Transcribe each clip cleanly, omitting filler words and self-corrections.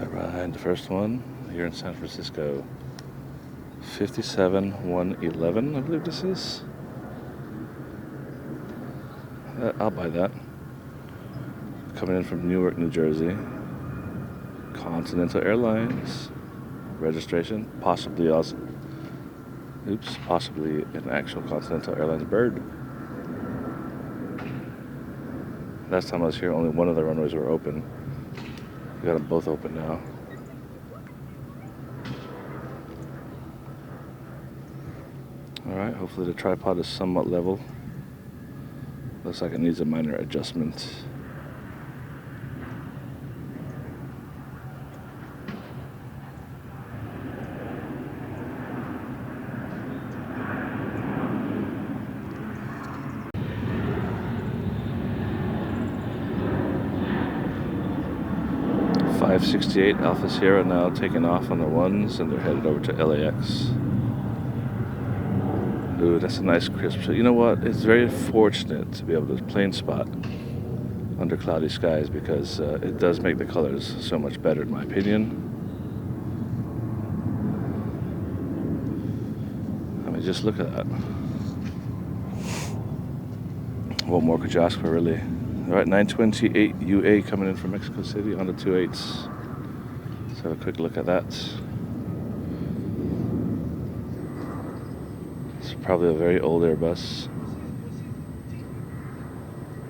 Alright, the first one here in San Francisco. 57-111, I believe this is. I'll buy that. Coming in from Newark, New Jersey. Continental Airlines. Registration, possibly also. Possibly an actual Continental Airlines bird. Last time I was here, only one of the runways were open. We got them both open now. Alright, hopefully the tripod is somewhat level. Looks like it needs a minor adjustment. .568 Alpha Sierra now taking off on the ones, and they're headed over to LAX. Ooh, that's a nice crisp. So you know what? It's very fortunate to be able to plane spot under cloudy skies, because it does make the colors so much better, in my opinion. I mean, just look at that. What more could you ask for, really? All right, 928 UA coming in from Mexico City on the 28s. Let's have a quick look at that. It's probably a very old Airbus.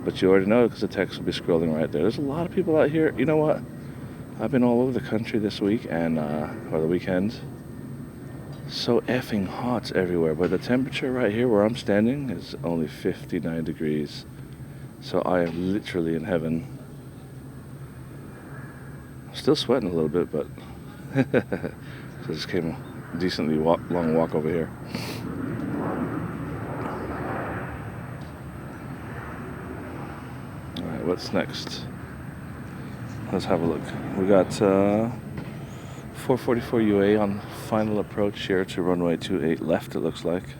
But you already know, because the text will be scrolling right there. There's a lot of people out here. You know what? I've been all over the country this week, and or the weekend. So effing hot everywhere. But the temperature right here where I'm standing is only 59 degrees. So I am literally in heaven. I'm still sweating a little bit, but so I just came a decently long walk over here. Alright, what's next? Let's have a look. We got 444 UA on final approach here to runway 28 left, it looks like.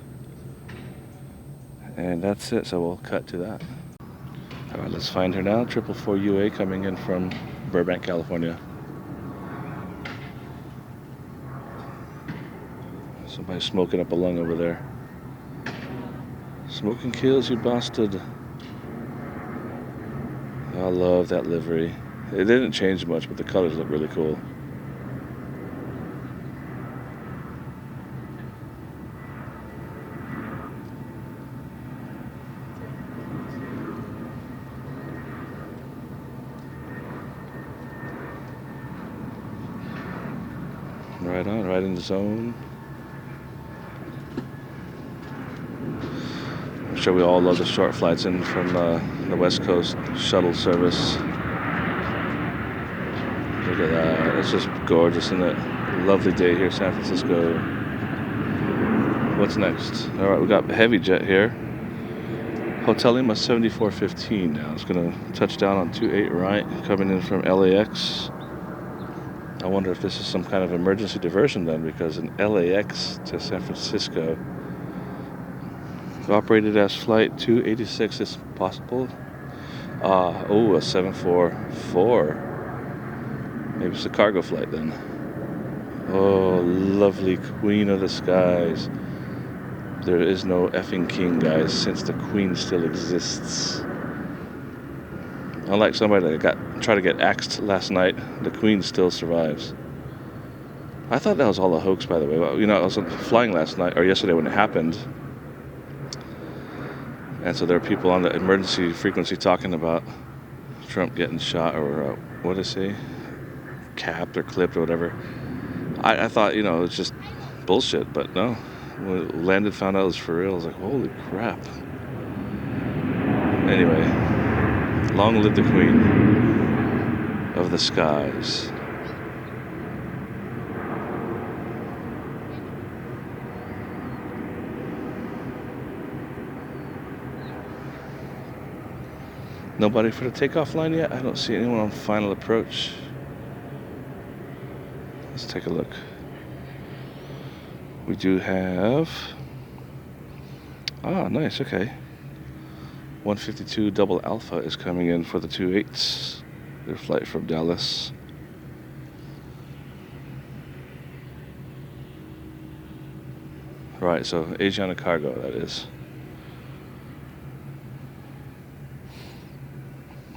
And that's it, so we'll cut to that. Alright, let's find her now. 444 UA coming in from Burbank, California. Somebody's smoking up a lung over there. Smoking kills, you bastard. I love that livery. It didn't change much, but the colors look really cool. Right on, right in the zone. I'm sure we all love the short flights in from the West Coast shuttle service. Look at that, it's just gorgeous, isn't it? Lovely day here in San Francisco. What's next? Alright, we got heavy jet here. Hotel Lima 7415 now. It's going to touch down on 28 right, coming in from LAX. I wonder if this is some kind of emergency diversion then, because in LAX to San Francisco, operated as flight 286 is possible. A 744. Maybe it's a cargo flight then. Oh, lovely Queen of the Skies. There is no effing king, guys, since the Queen still exists. Unlike somebody that tried to get axed last night, the Queen still survives. I thought that was all a hoax, by the way. Well, you know, I was flying last night, or yesterday when it happened. And so there are people on the emergency frequency talking about Trump getting shot, or what did they say? Capped or clipped or whatever. I thought, you know, it's just bullshit, but no. When it landed, found out it was for real. I was like, holy crap. Anyway, long live the Queen of the Skies. Nobody for the takeoff line yet? I don't see anyone on final approach. Let's take a look. We do have... Ah, nice, okay. 152 Double Alpha is coming in for the 28s. Their flight from Dallas. Alright, so Asiana cargo, that is.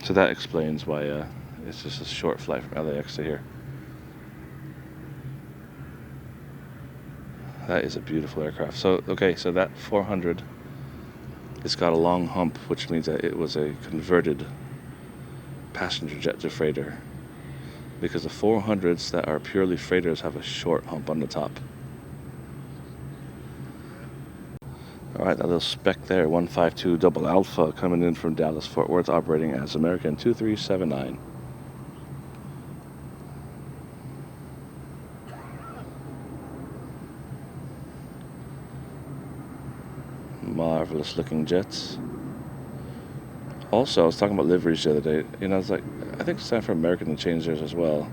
So that explains why it's just a short flight from LAX to here. That is a beautiful aircraft. So, okay, so that 400, it's got a long hump, which means that it was a converted passenger jet to freighter. Because the 400s that are purely freighters have a short hump on the top. Alright, that little spec there, 152 Double Alpha coming in from Dallas Fort Worth, operating as American 2379. Marvelous looking jets. Also, I was talking about liveries the other day. You know, I was like, I think it's time for American to change theirs as well.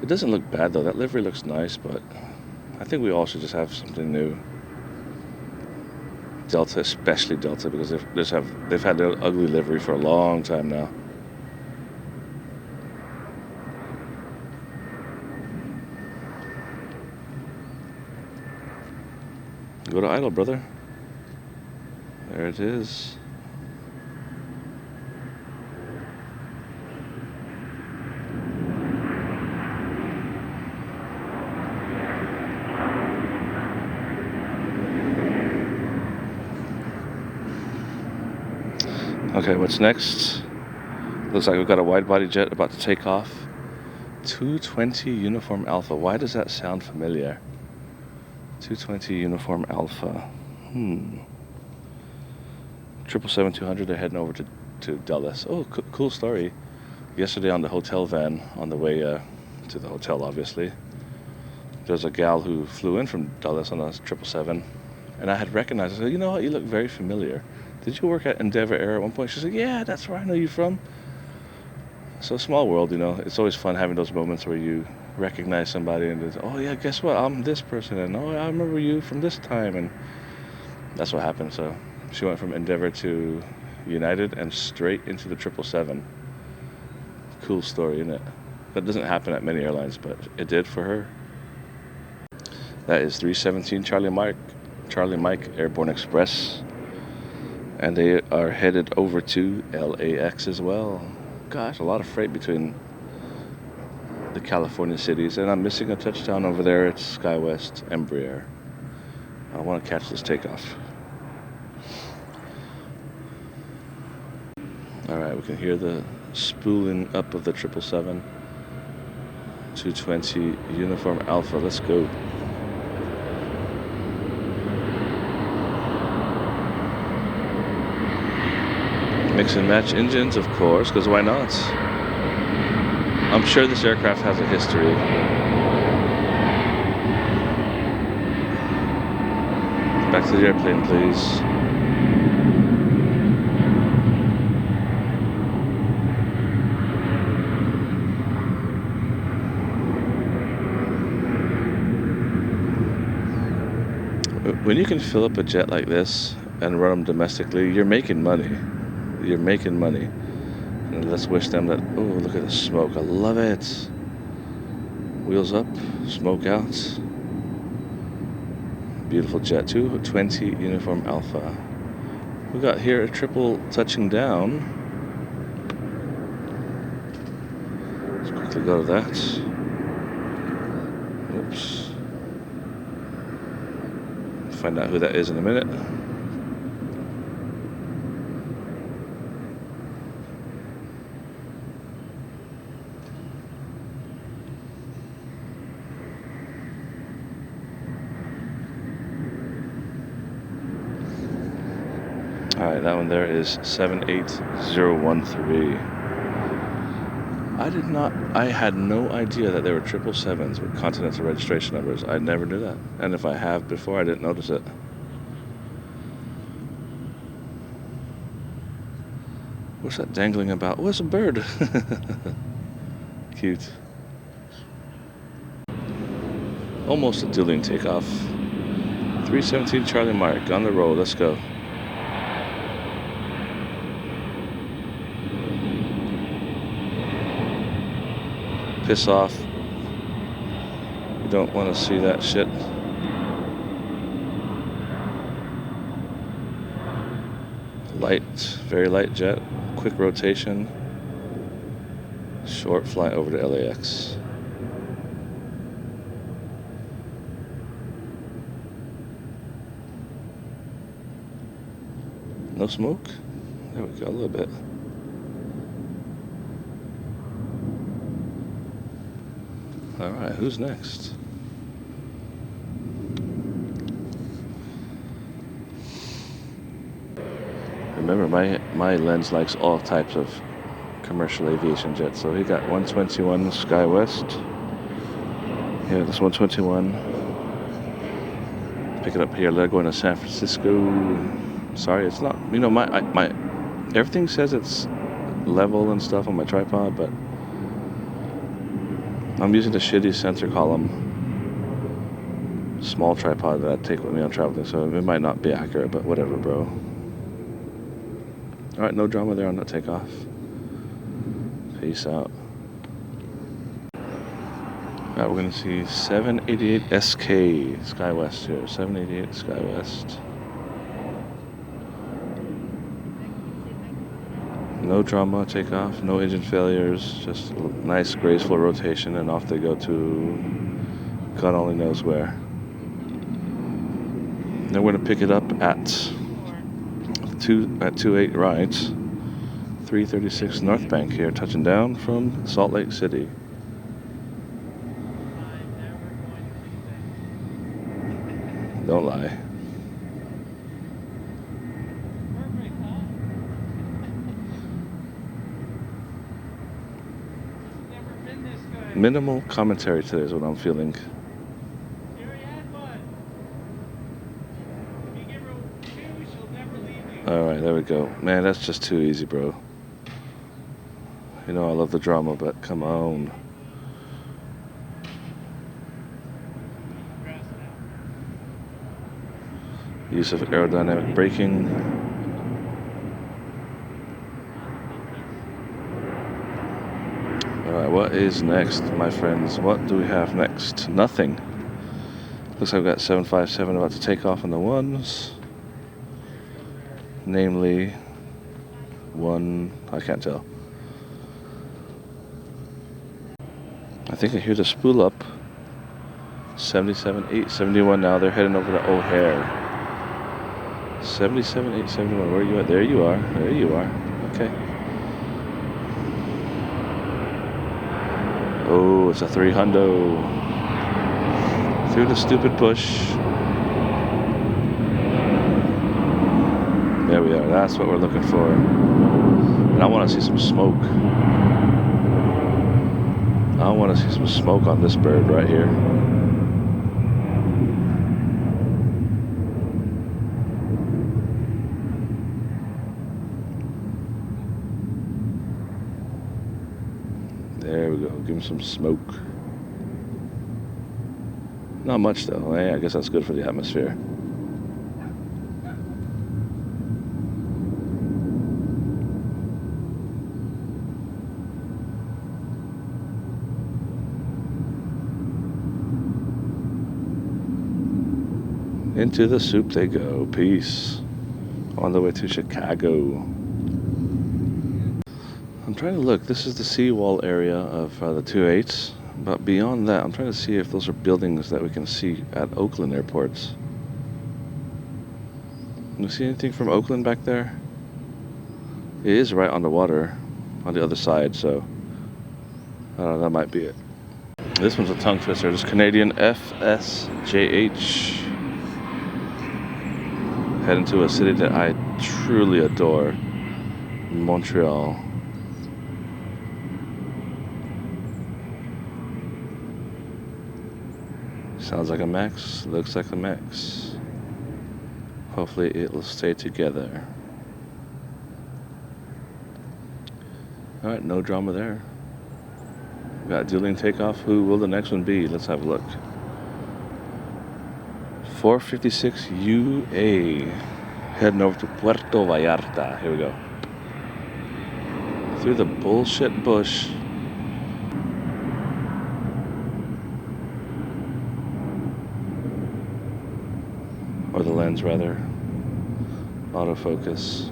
It doesn't look bad though. That livery looks nice, but I think we all should just have something new. Delta, especially Delta, because they've had their ugly livery for a long time now. Go to idle, brother. There it is. Okay, what's next? Looks like we've got a wide-body jet about to take off. 220 Uniform Alpha. Why does that sound familiar? 220 Uniform Alpha. 777-200, they're heading over to Dulles. Oh, cool story. Yesterday on the hotel van, on the way to the hotel, obviously, there's a gal who flew in from Dulles on a 777, and I had recognized her. I said, you know what, you look very familiar. Did you work at Endeavor Air at one point? She said, yeah, that's where I know you from. So small world, you know. It's always fun having those moments where you recognize somebody and it's, oh yeah, guess what? I'm this person, and oh, I remember you from this time, and that's what happened. So she went from Endeavor to United and straight into the 777. Cool story, isn't it? That doesn't happen at many airlines, but it did for her. That is 317 Charlie Mike Airborne Express. And they are headed over to LAX as well. Gosh, a lot of freight between the California cities. And I'm missing a touchdown over there at SkyWest Embraer. I want to catch this takeoff. Alright, we can hear the spooling up of the 777. 220 Uniform Alpha, let's go. Mix and match engines, of course, because why not? I'm sure this aircraft has a history. Back to the airplane, please. When you can fill up a jet like this and run them domestically, you're making money. You're making money. And let's wish them that, oh, look at the smoke. I love it. Wheels up, smoke out. Beautiful jet. 220 Uniform Alpha. We got here a triple touching down. Let's quickly go to that. Oops. Find out who that is in a minute. Alright, that one there is 78013. I had no idea that there were 777s with continental registration numbers. I never knew that. And if I have before, I didn't notice it. What's that dangling about? Oh, it's a bird. Cute. Almost a dueling takeoff. 317 Charlie Mike on the roll. Let's go. Piss off. You don't want to see that shit. Light, very light jet, quick rotation, short flight over to LAX. No smoke? There we go, a little bit. All right, who's next? Remember, my lens likes all types of commercial aviation jets. So he got 121 SkyWest. Yeah, that's 121. Pick it up here. Let it go into San Francisco. Sorry, it's not. You know, my everything says it's level and stuff on my tripod, but I'm using the shitty sensor column, small tripod that I take with me on traveling, so it might not be accurate, but whatever, bro. All right, no drama there on that takeoff. Peace out. All right, we're gonna see 788 SK SkyWest here. 788 SkyWest. No drama takeoff, no engine failures, just a nice graceful rotation, and off they go to God only knows where. Then we're gonna pick it up at 28 right, 336 North Bank here, touching down from Salt Lake City. Don't lie. Minimal commentary today is what I'm feeling. Alright, there we go. Man, that's just too easy, bro. You know I love the drama, but come on. Use of aerodynamic braking. Alright, what is next, my friends? What do we have next? Nothing. Looks like we've got 757 about to take off on the ones. Namely, one, I can't tell. I think I hear the spool up. 77, 871 now. They're heading over to O'Hare. 77, 871. Where are you at? There you are. There you are. Okay. Oh, it's a 300. Through the stupid push. There we are. That's what we're looking for. And I want to see some smoke. I want to see some smoke on this bird right here. There we go. Give him some smoke. Not much though. Hey, I guess that's good for the atmosphere. Into the soup they go. Peace. On the way to Chicago. I'm trying to look. This is the seawall area of the 28s. But beyond that, I'm trying to see if those are buildings that we can see at Oakland airports. Can you see anything from Oakland back there? It is right on the water, on the other side, so I don't know, that might be it. This one's a tongue twister. This Canadian FSJH. Heading to a city that I truly adore, Montreal. Sounds like a Max, looks like a Max. Hopefully it will stay together. Alright, no drama there. We got dueling takeoff. Who will the next one be? Let's have a look. 456 UA. Heading over to Puerto Vallarta. Here we go. Through the bullshit bush. Or the lens, rather. Autofocus.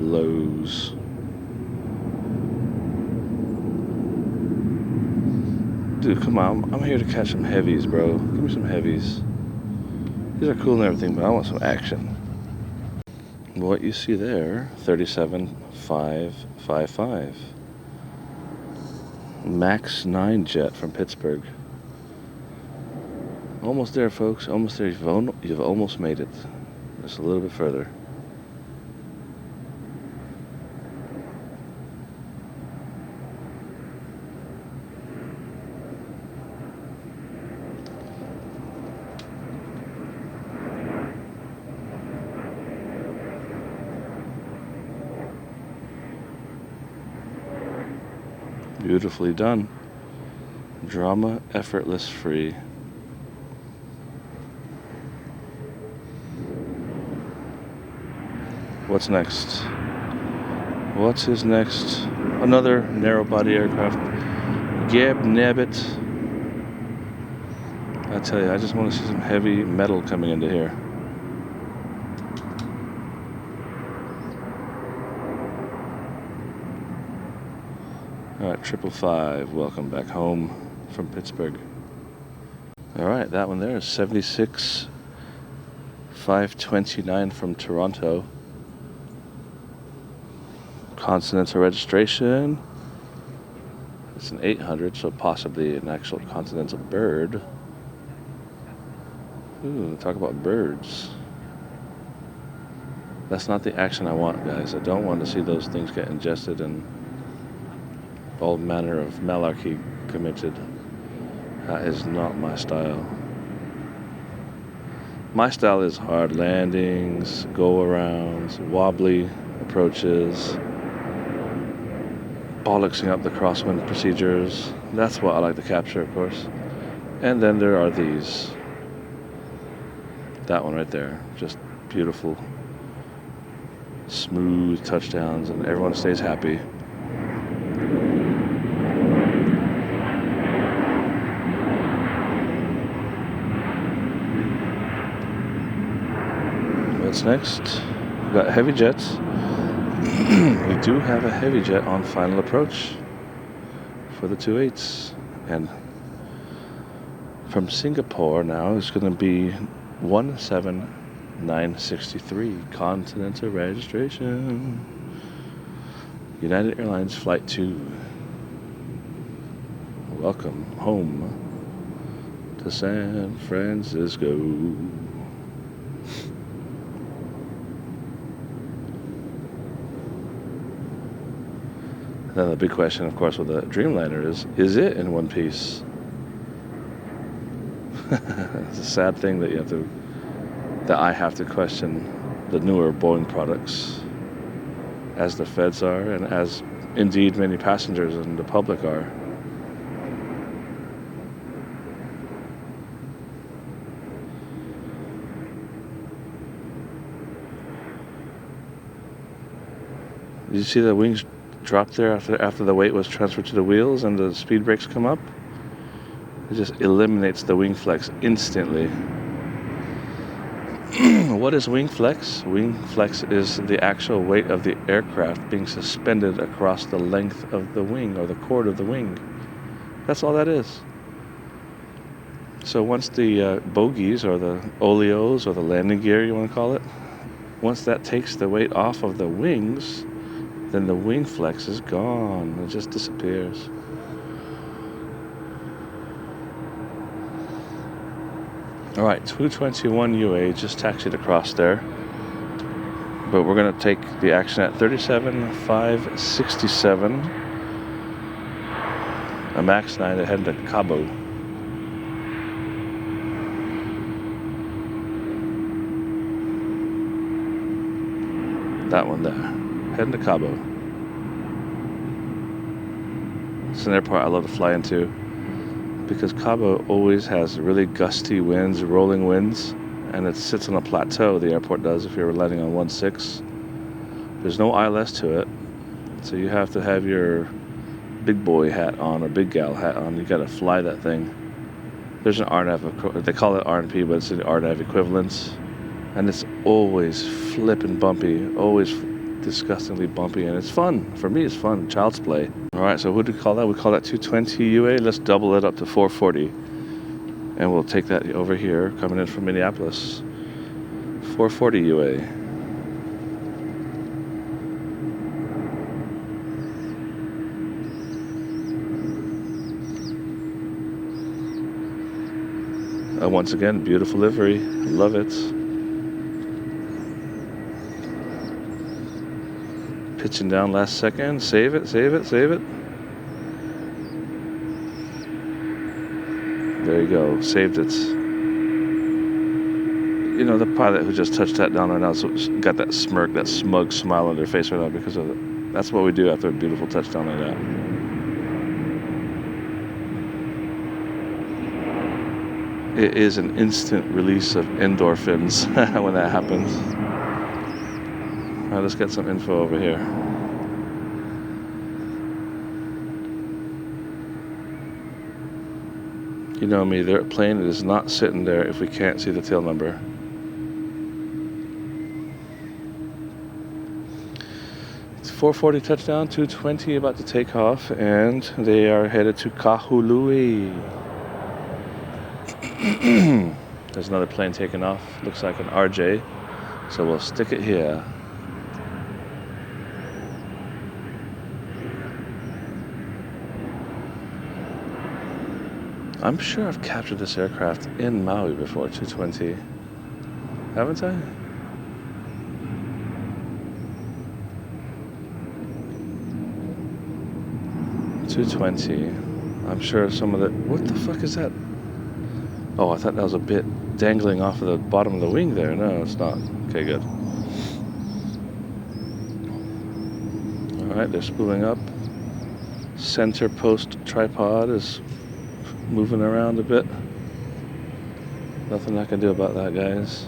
blows. Dude, come on. I'm here to catch some heavies, bro. Give me some heavies. These are cool and everything, but I want some action. What you see there, 37,555. Max 9 jet from Pittsburgh. Almost there, folks. Almost there. You've almost made it. Just a little bit further. Beautifully done. Drama, effortless, free. What's next? What's his next? Another narrow-body aircraft. Gab Nabbit. I tell you, I just want to see some heavy metal coming into here. All right, 555, welcome back home from Pittsburgh. All right, that one there is 76,529 from Toronto. Continental registration. It's an 800, so possibly an actual continental bird. Ooh, talk about birds. That's not the action I want, guys. I don't want to see those things get ingested and all manner of malarkey committed. That is not my style. My style is hard landings, go-arounds, wobbly approaches, bollocksing up the crosswind procedures. That's what I like to capture, of course. And then there are these. That one right there. Just beautiful, smooth touchdowns, and everyone stays happy. What's next? We've got heavy jets. We do have a heavy jet on final approach for the 28s. And from Singapore now is going to be 17963 Continental registration. United Airlines Flight 2. Welcome home to San Francisco. Now the big question, of course, with the Dreamliner is it in one piece? It's a sad thing that I have to question the newer Boeing products, as the feds are, and as indeed many passengers and the public are. Did you see the wings drop there after the weight was transferred to the wheels and the speed brakes come up? It just eliminates the wing flex instantly. What is wing flex? Wing flex is the actual weight of the aircraft being suspended across the length of the wing or the chord of the wing. That's all that is. So once the bogies or the oleos or the landing gear, you want to call it, once that takes the weight off of the wings, then the wing flex is gone. It just disappears. All right, 221 UA just taxied across there. But we're going to take the action at 37,567. A Max 9 to head to Cabo. That one there. Heading to Cabo. It's an airport I love to fly into because Cabo always has really gusty winds, rolling winds, and it sits on a plateau, the airport does, if you're landing on 16. There's no ILS to it, so you have to have your big boy hat on or big gal hat on. You got to fly that thing. There's an RNAV, they call it RNP, but it's an RNAV equivalence, and it's always flippin' bumpy, always disgustingly bumpy, and it's fun. For me, it's fun. Child's play. All right, so what do we call that? We call that 220 UA. Let's double it up to 440. And we'll take that over here, coming in from Minneapolis. 440 UA. Once again, beautiful livery. Love it. Pitching down last second. Save it, save it, save it. There you go. Saved it. You know, the pilot who just touched that down right now got that smirk, that smug smile on their face right now because of it. That's what we do after a beautiful touchdown like that. It is an instant release of endorphins when that happens. All right, let's get some info over here. You know me, their plane is not sitting there if we can't see the tail number. It's 440 touchdown, 220 about to take off, and they are headed to Kahului. There's another plane taking off. Looks like an RJ, so we'll stick it here. I'm sure I've captured this aircraft in Maui before, 220. Haven't I? $220. I'm sure some of the... What the fuck is that? Oh, I thought that was a bit dangling off of the bottom of the wing there. No, it's not. Okay, good. Alright, they're spooling up. Center post tripod is moving around a bit. Nothing I can do about that, guys.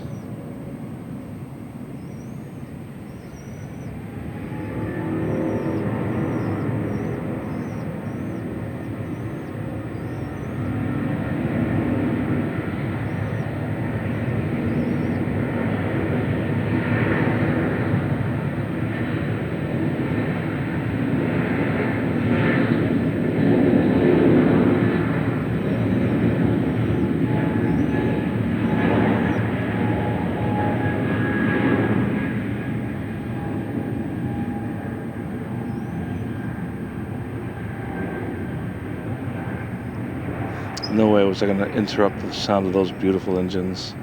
No way was I going to interrupt the sound of those beautiful engines.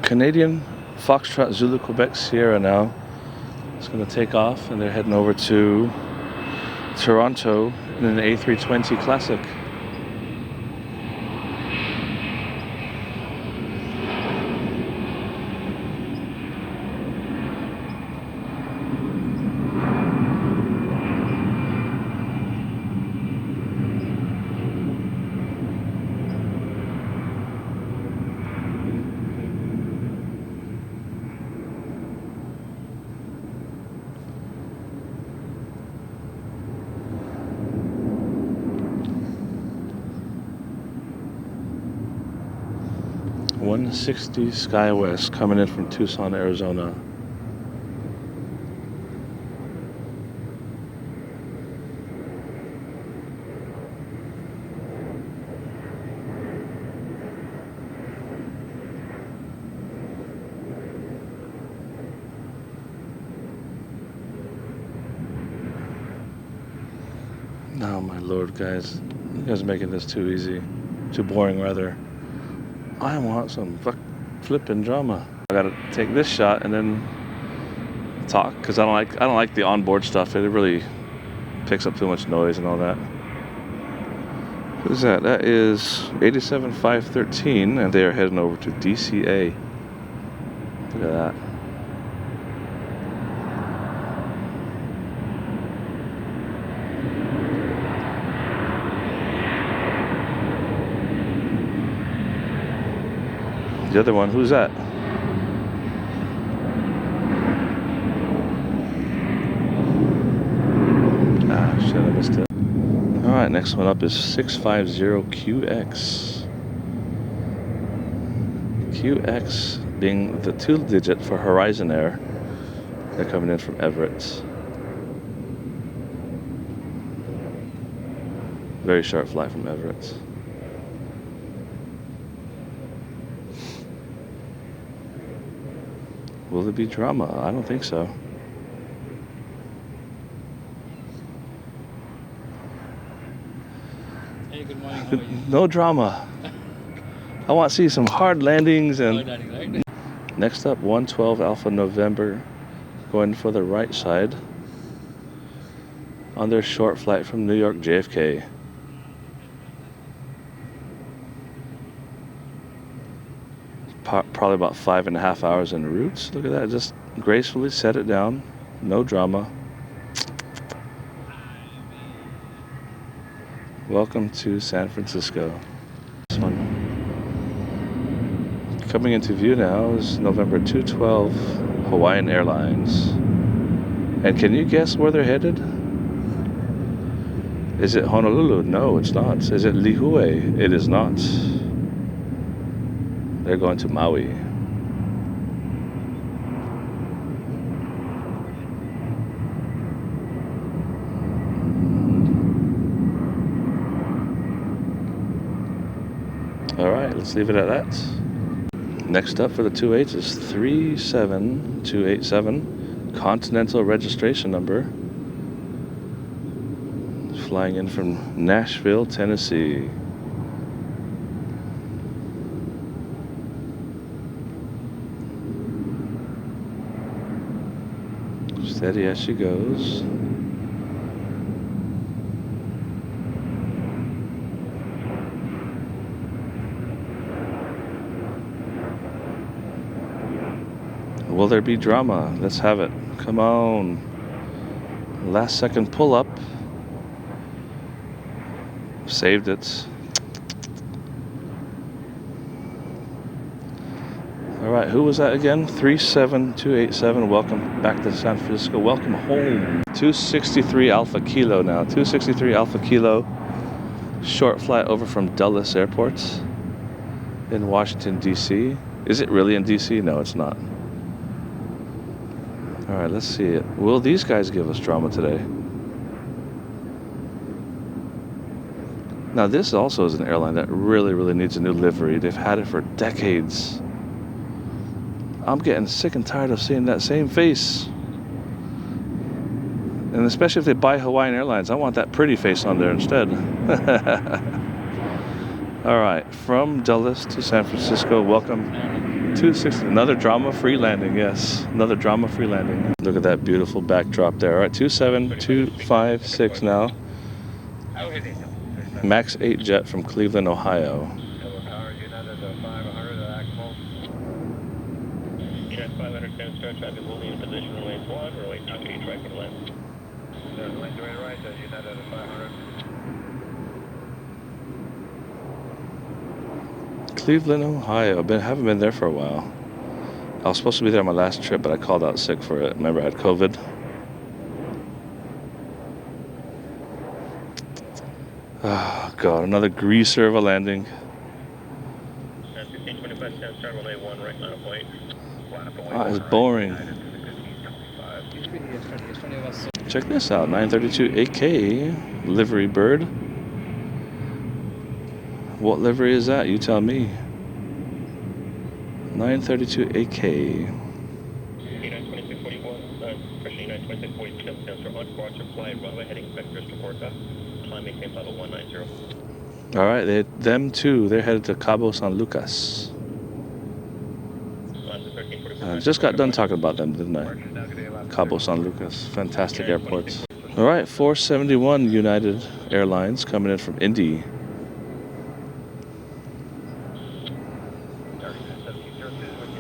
Canadian Foxtrot Zulu Quebec Sierra now. It's going to take off, and they're heading over to Toronto in an A320 Classic. .160 SkyWest coming in from Tucson, Arizona. Oh my lord, guys. You guys are making this too easy. Too boring, rather. I want some flipping drama. I gotta take this shot and then talk, because I don't like the onboard stuff. It really picks up too much noise and all that. Who's that? That is 87513, and they are heading over to DCA. Look at that. The other one, who's that? Ah, shit, I missed it. Alright, next one up is 650QX. QX being the 2-digit for Horizon Air. They're coming in from Everett. Very short flight from Everett. Will there be drama? I don't think so. Hey, good morning. How are you? No drama. I want to see some hard landings and. Hard landing, right? Next up, 112 Alpha November, going for the right side on their short flight from New York JFK. Probably about 5.5 hours en route. Look at that, just gracefully set it down, no drama. Welcome to San Francisco. This one. Coming into view now is November 212 Hawaiian Airlines. And can you guess where they're headed? Is it Honolulu? No, it's not. Is it Lihue? It is not. They're going to Maui. All right, let's leave it at that. Next up for the 28s is 37287, Continental registration number. Flying in from Nashville, Tennessee. Steady as she goes. Will there be drama? Let's have it. Come on. Last second pull up. Saved it. All right, who was that again? 37287. Welcome back to San Francisco. Welcome home. 263 Alpha Kilo now. 263 Alpha Kilo. Short flight over from Dulles Airport in Washington, D.C. Is it really in D.C.? No, it's not. All right, let's see it. Will these guys give us drama today? Now, this also is an airline that really, really needs a new livery. They've had it for decades. I'm getting sick and tired of seeing that same face. And especially if they buy Hawaiian Airlines, I want that pretty face on there instead. All right, from Dulles to San Francisco, welcome. 260, another drama-free landing, yes. Another drama-free landing. Look at that beautiful backdrop there. All right, 27256 now. Max 8 jet from Cleveland, Ohio. Cleveland, Ohio. Haven't been there for a while. I was supposed to be there on my last trip, but I called out sick for it. Remember, I had COVID. Oh, God, another greaser of a landing. Ah, it's boring. Check this out, 932 AK livery bird. What livery is that? You tell me. 932 AK. All right, them too. They're headed to Cabo San Lucas. I just got done talking about them, didn't I? Cabo San Lucas, fantastic airports. All right, 471 United Airlines coming in from Indy.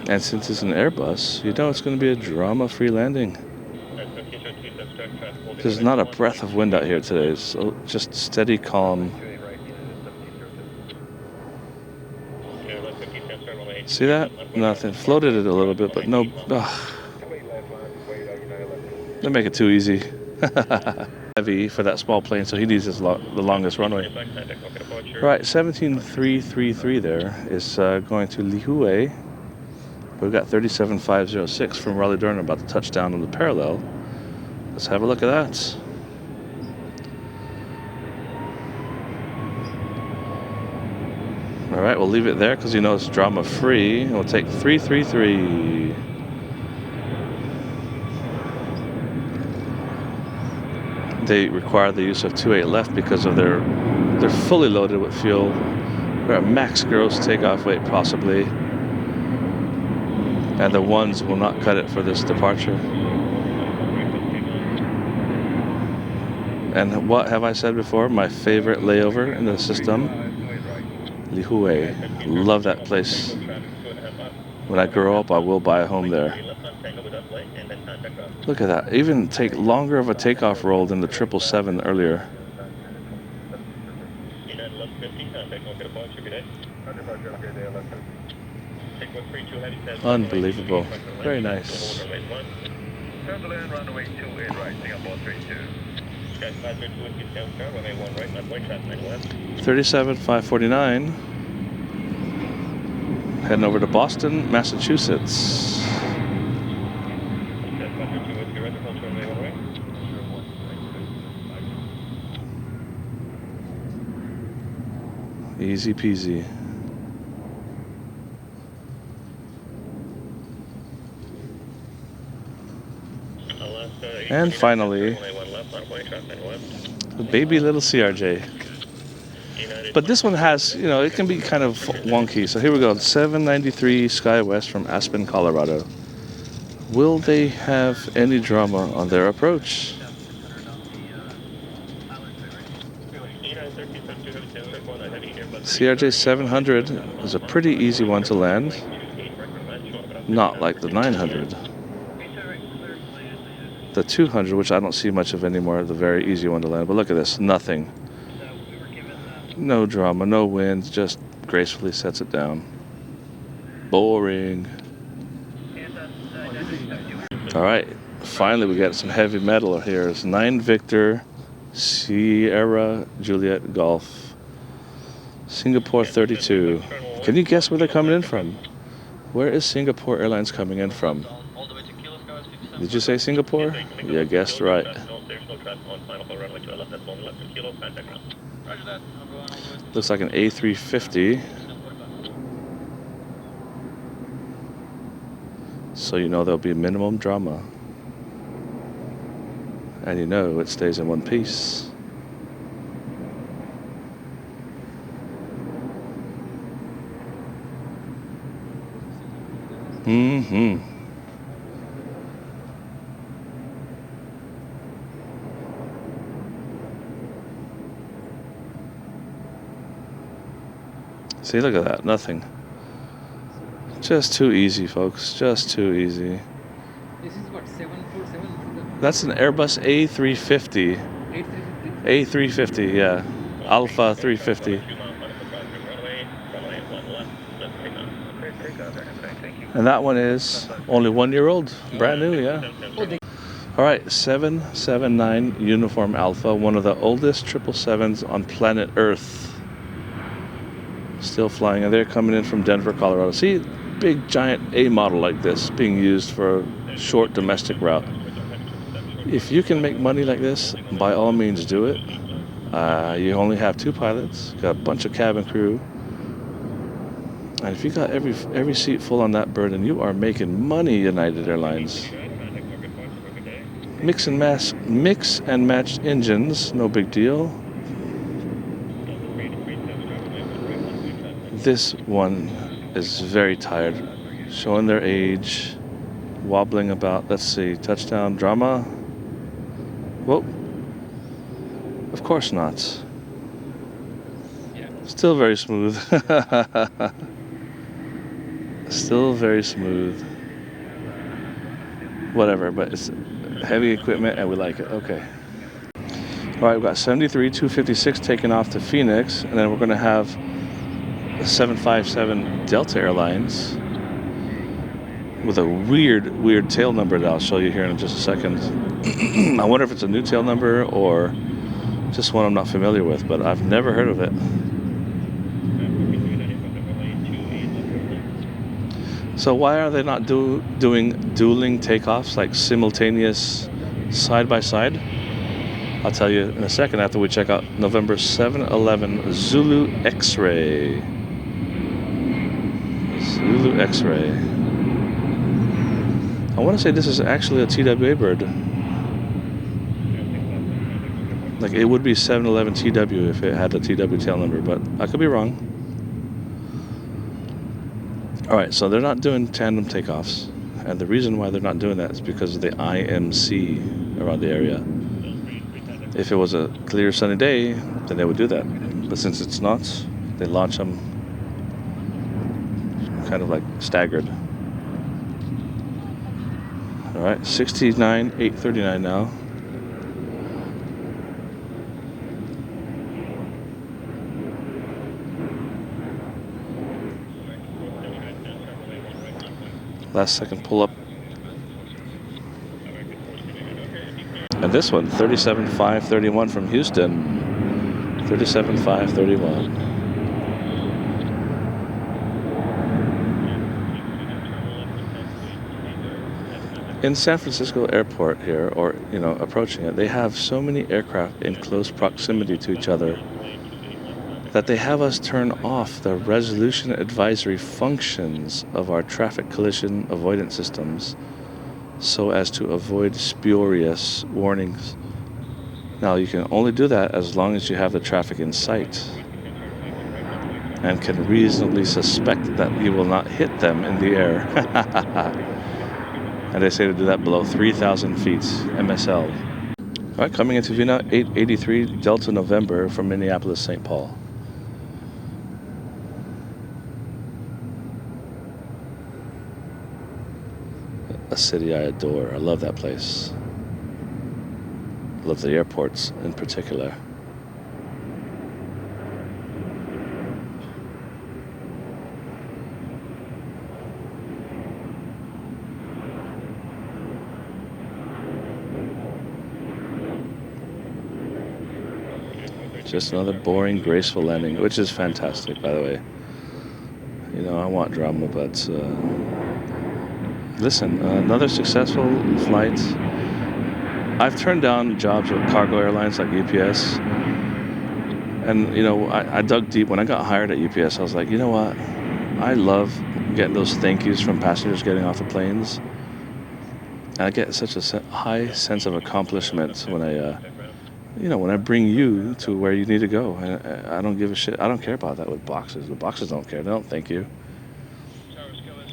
And since it's an Airbus, you know it's going to be a drama-free landing. There's not a breath of wind out here today. It's just steady, calm. See that? Nothing. Floated it a little bit, but no. Ugh. They make it too easy. Heavy for that small plane, so he needs the longest runway. Right, 17333 there is going to Lihue. We've got 37506 from Raleigh-Durham about to touch down on the parallel. Let's have a look at that. All right, we'll leave it there because you know it's drama-free. We'll take 333. They require the use of 28 left because of they're fully loaded with fuel. We're at max gross takeoff weight possibly. And the ones will not cut it for this departure. And what have I said before? My favorite layover in the system? Lihue. Love that place. When I grow up, I will buy a home there. Look at that. Even take longer of a takeoff roll than the 777 earlier. Unbelievable. Very nice. 37,549. Heading over to Boston, Massachusetts. Easy peasy. And finally, the baby little CRJ. But this one has, you know, it can be kind of wonky. So here we go, 793 SkyWest from Aspen, Colorado. Will they have any drama on their approach? CRJ 700 is a pretty easy one to land. Not like the 900. The 200, which I don't see much of anymore, the very easy one to land. But look at this, nothing. No drama, no wind, just gracefully sets it down. Boring. All right, finally we got some heavy metal here. It's 9 Victor Sierra Juliet Golf. Singapore 32. Can you guess where they're coming in from? Where is Singapore Airlines coming in from? Did you say Singapore? You guessed right. Looks like an A350. So you know there'll be minimum drama. And you know it stays in one piece. Mm-hmm. See, look at that. Nothing. Just too easy, folks. Just too easy. This is what, 747? That's an Airbus A350. A350, yeah. Alpha 350. And that one is only 1 year old. Brand new, yeah. All right, 779 Uniform Alpha, one of the oldest 777s on planet Earth. Still flying, and they're coming in from Denver, Colorado. See, big giant A model like this being used for a short domestic route. If you can make money like this, by all means do it. You only have 2 pilots, got a bunch of cabin crew, and if you got every seat full on that bird, and you are making money, United Airlines. Mix and match engines, no big deal. This one is very tired, showing their age, wobbling about. Let's see, touchdown drama. Whoa. Of course not. Still very smooth. Still very smooth. Whatever, but it's heavy equipment and we like it. Okay. All right, we've got 73-256 taking off to Phoenix, and then we're going to have 757 Delta Airlines with a weird tail number that I'll show you here in just a second. I wonder if it's a new tail number or just one I'm not familiar with, but I've never heard of it. So why are they not doing dueling takeoffs, like simultaneous side by side? I'll tell you in a second after we check out November 711 Zulu X-Ray. Zulu X-Ray. I want to say this is actually a TWA bird. Like it would be 711 TW if it had a TW tail number, but I could be wrong. Alright, so they're not doing tandem takeoffs. And the reason why they're not doing that is because of the IMC around the area. If it was a clear sunny day, then they would do that. But since it's not, they launch them kind of like staggered. Alright, 69,839 now. Last second pull up. And this one, 37,531 from Houston. 37,531. In San Francisco airport here, or, you know, approaching it, they have so many aircraft in close proximity to each other that they have us turn off the resolution advisory functions of our traffic collision avoidance systems so as to avoid spurious warnings. Now, you can only do that as long as you have the traffic in sight and can reasonably suspect that you will not hit them in the air. And they say to do that below 3,000 feet, MSL. All right, coming into Vienna, 883 Delta November from Minneapolis, St. Paul. A city I adore. I love that place. I love the airports in particular. Just another boring, graceful landing, which is fantastic, by the way. You know, I want drama, but listen, another successful flight. I've turned down jobs with cargo airlines like UPS. And, you know, I dug deep. When I got hired at UPS, I was like, you know what? I love getting those thank yous from passengers getting off the planes. And I get such a high sense of accomplishment when when I bring you to where you need to go. And I don't give a shit. I don't care about that with boxes. The boxes don't care. They don't thank you.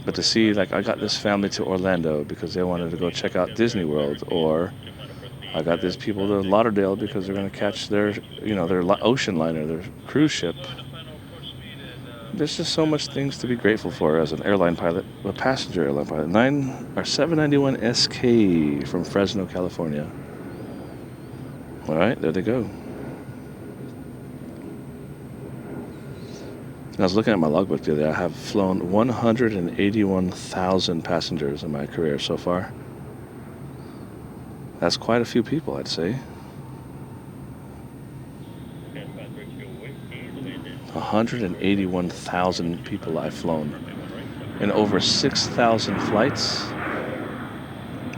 But to see, like, I got this family to Orlando because they wanted to go check out Disney World, or I got these people to Lauderdale because they're going to catch their ocean liner, their cruise ship. There's just so much things to be grateful for as an airline pilot, a passenger airline pilot. 791 SK from Fresno, California. All right, there they go. I was looking at my logbook the other day. I have flown 181,000 passengers in my career so far. That's quite a few people, I'd say. 181,000 people I've flown. In over 6,000 flights.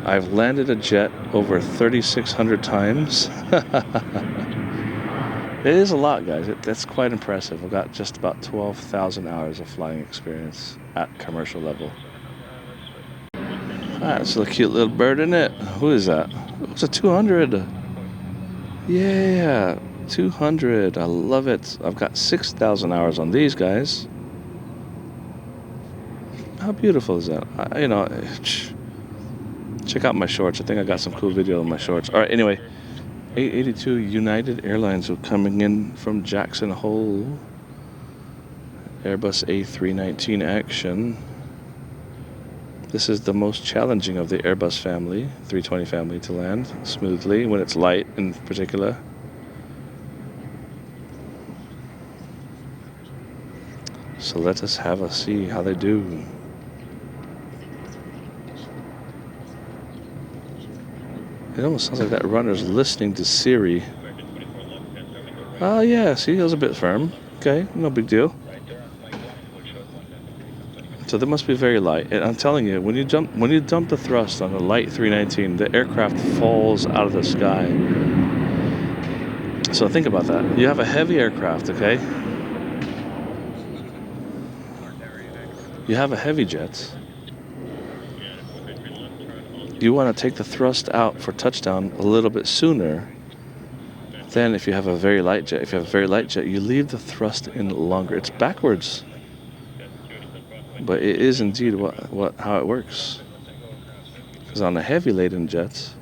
I've landed a jet over 3,600 times. It is a lot, guys. That's quite impressive. I've got just about 12,000 hours of flying experience at commercial level. That's a cute little bird, isn't it? Who is that? It's a 200. Yeah, 200. I love it. I've got 6,000 hours on these guys. How beautiful is that? Check out my shorts. I think I got some cool video of my shorts. All right, anyway. 882 United Airlines are coming in from Jackson Hole. Airbus A319 action. This is the most challenging of the Airbus family, 320 family, to land smoothly when it's light in particular. So let us have a see how they do. It almost sounds like that runner's listening to Siri. Oh, yeah, see, it was a bit firm. Okay, no big deal. So that must be very light. And I'm telling you, when you dump the thrust on a light 319, the aircraft falls out of the sky. So think about that. You have a heavy aircraft, okay? You have a heavy jet. You want to take the thrust out for touchdown a little bit sooner than if you have a very light jet. If you have a very light jet, you leave the thrust in longer. It's backwards. But it is indeed how it works. Because on the heavy laden jets,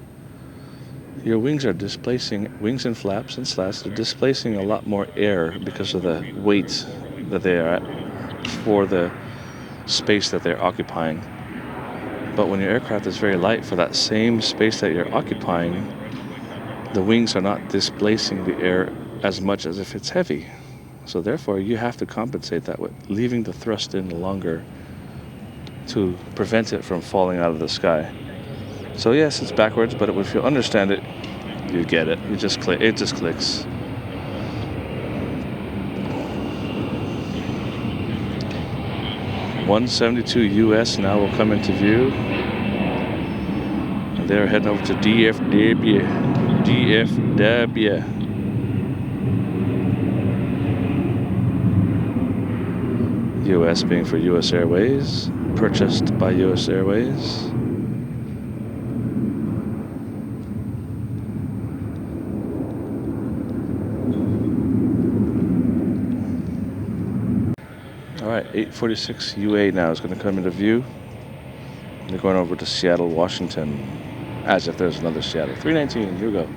your wings are displacing, wings and flaps and slats are displacing a lot more air because of the weight that they are at for the space that they're occupying. But when your aircraft is very light, for that same space that you're occupying, the wings are not displacing the air as much as if it's heavy. So therefore, you have to compensate that with leaving the thrust in longer to prevent it from falling out of the sky. So yes, it's backwards, but if you understand it, you get it. It just clicks. $172 US now will come into view. And they're heading over to DFW. US being for US Airways, purchased by US Airways. Alright, 846 UA now is going to come into view. They're going over to Seattle, Washington. As if there's another Seattle. 319, here we go.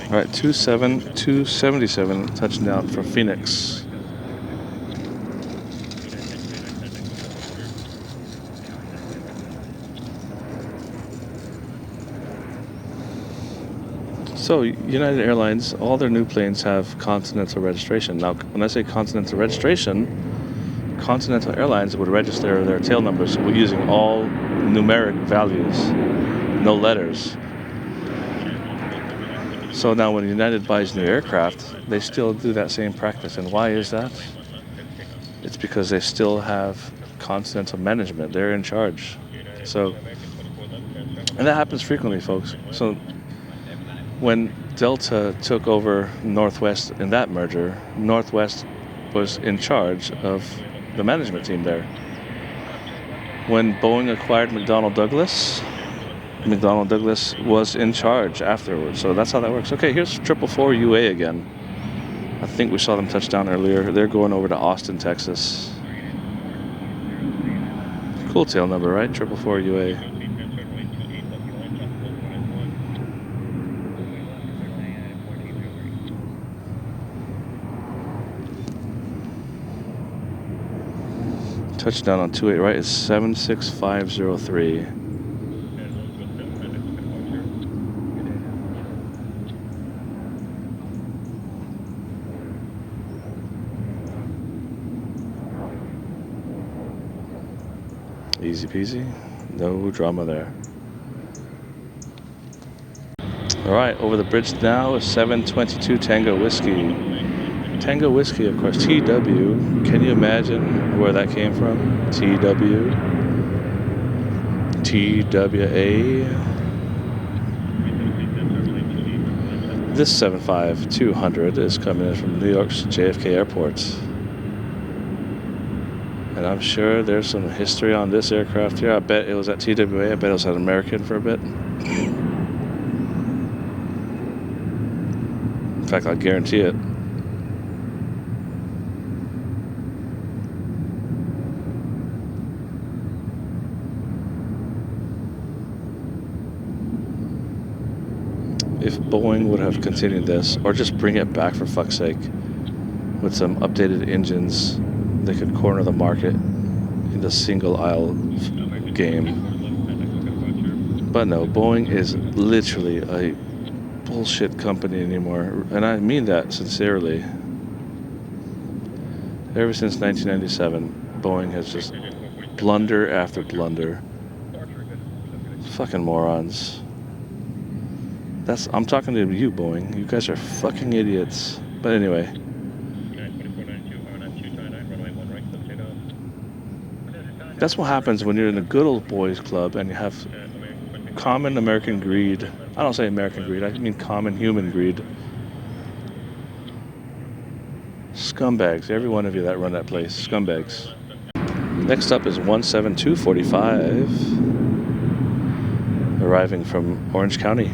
All right, 277 touchdown for Phoenix. So United Airlines, all their new planes have continental registration. Now, when I say continental registration, Continental Airlines would register their tail numbers using all numeric values, no letters. So now when United buys new aircraft, they still do that same practice. And why is that? It's because they still have continental management. They're in charge. So, and that happens frequently, folks. So when Delta took over Northwest in that merger, Northwest was in charge of the management team there. When Boeing acquired McDonnell Douglas was in charge afterwards. So that's how that works. Okay, here's 444 UA again. I think we saw them touch down earlier. They're going over to Austin, Texas. Cool tail number, right? 444 UA. Touchdown on 28 right is 76503. Easy peasy, no drama there. All right, over the bridge now is 722 Tango Whiskey. Tango Whiskey, of course, TW. Can you imagine where that came from? TW. TWA. This 75200 is coming in from New York's JFK Airport. And I'm sure there's some history on this aircraft here. I bet it was at TWA. I bet it was at American for a bit. In fact, I guarantee it. if Boeing would have continued this, or just bring it back for fuck's sake, with some updated engines, they could corner the market in the single aisle game. But no, Boeing is literally a bullshit company anymore, and I mean that sincerely. Ever since 1997, Boeing has just blunder after blunder. Fucking morons. I'm talking to you, Boeing. You guys are fucking idiots. But anyway. That's what happens when you're in a good old boys club and you have common American greed. I don't say American greed, I mean common human greed. Scumbags, every one of you that run that place, scumbags. Next up is 17245, arriving from Orange County.